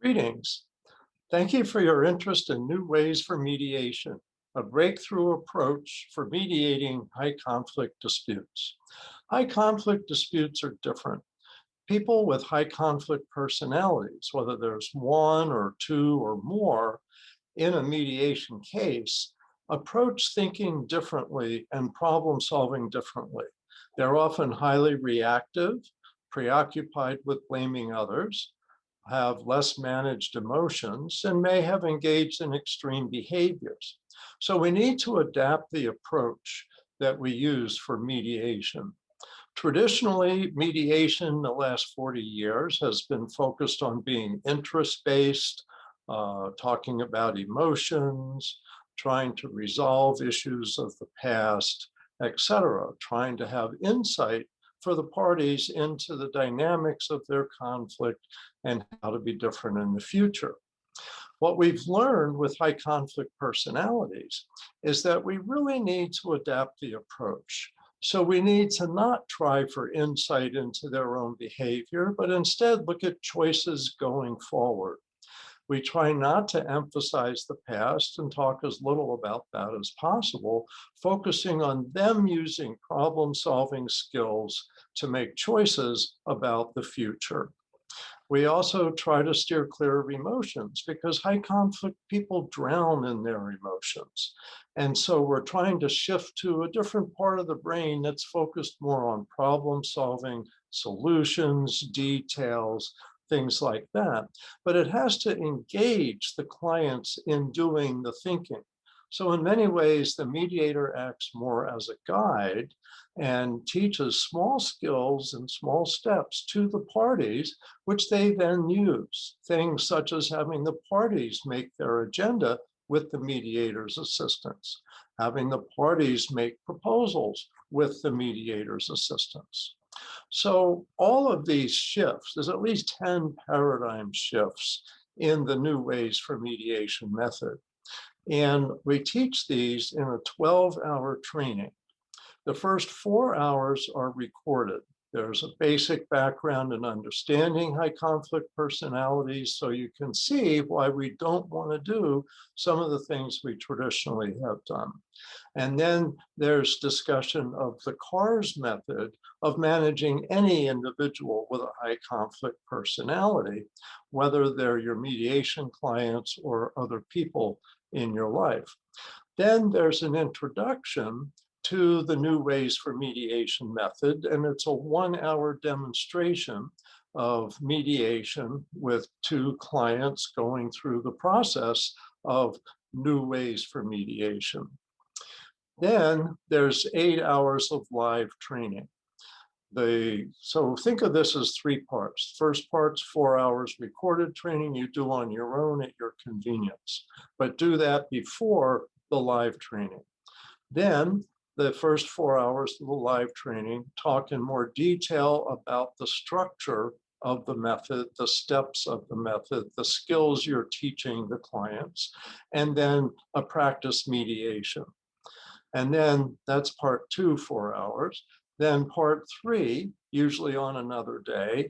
Greetings. Thank you for your interest in new ways for mediation, a breakthrough approach for mediating high conflict disputes. High conflict disputes are different. People with high conflict personalities, whether there's one or two or more in a mediation case, approach thinking differently and problem solving differently. They're often highly reactive, preoccupied with blaming others, have less managed emotions, and may have engaged in extreme behaviors. So we need to adapt the approach that we use for mediation. Traditionally, mediation in the last 40 years has been focused on being interest-based, talking about emotions, trying to resolve issues of the past, etc., trying to have insight for the parties into the dynamics of their conflict and how to be different in the future. What we've learned with high conflict personalities is that we really need to adapt the approach. So we need to not try for insight into their own behavior, but instead look at choices going forward. We try not to emphasize the past and talk as little about that as possible, focusing on them using problem-solving skills to make choices about the future. We also try to steer clear of emotions because high conflict people drown in their emotions. And so we're trying to shift to a different part of the brain that's focused more on problem solving, solutions, details, things like that. But it has to engage the clients in doing the thinking. So in many ways, the mediator acts more as a guide and teaches small skills and small steps to the parties, which they then use. Things such as having the parties make their agenda with the mediator's assistance, having the parties make proposals with the mediator's assistance. So all of these shifts, there's at least 10 paradigm shifts in the new ways for mediation method. And we teach these in a 12-hour training. The first 4 hours are recorded. There's a basic background in understanding high conflict personalities, so you can see why we don't want to do some of the things we traditionally have done. And then there's discussion of the CARS method of managing any individual with a high conflict personality, whether they're your mediation clients or other people in your life. Then there's an introduction to the new ways for mediation method, and it's a 1-hour demonstration of mediation with 2 clients going through the process of new ways for mediation. Then there's 8 hours of live training. So think of this as 3 parts. First part's 4 hours recorded training you do on your own at your convenience, but do that before the live training. Then the first 4 hours of the live training talk in more detail about the structure of the method, the steps of the method, the skills you're teaching the clients, and then a practice mediation. And then that's part 2, 4 hours. Then part 3, usually on another day,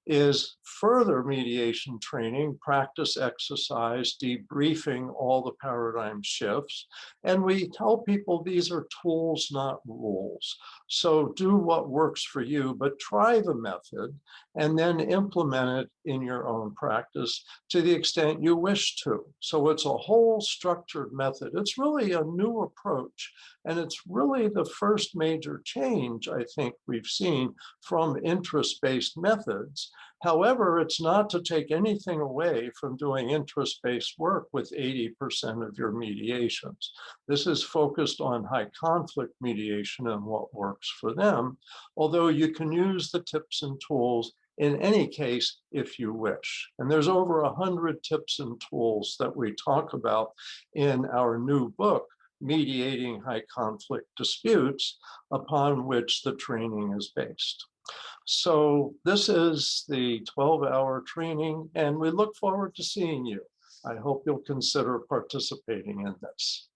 is further mediation training, practice exercise, debriefing all the paradigm shifts. And we tell people these are tools, not rules. So do what works for you, but try the method and then implement it in your own practice to the extent you wish to. So it's a whole structured method. It's really a new approach. And it's really the first major change, I think, we've seen from interest-based methods. However, it's not to take anything away from doing interest-based work with 80% of your mediations. This is focused on high conflict mediation and what works for them, although you can use the tips and tools in any case if you wish. And there's over 100 tips and tools that we talk about in our new book, Mediating High Conflict Disputes, upon which the training is based. So this is the 12-hour training, and we look forward to seeing you. I hope you'll consider participating in this.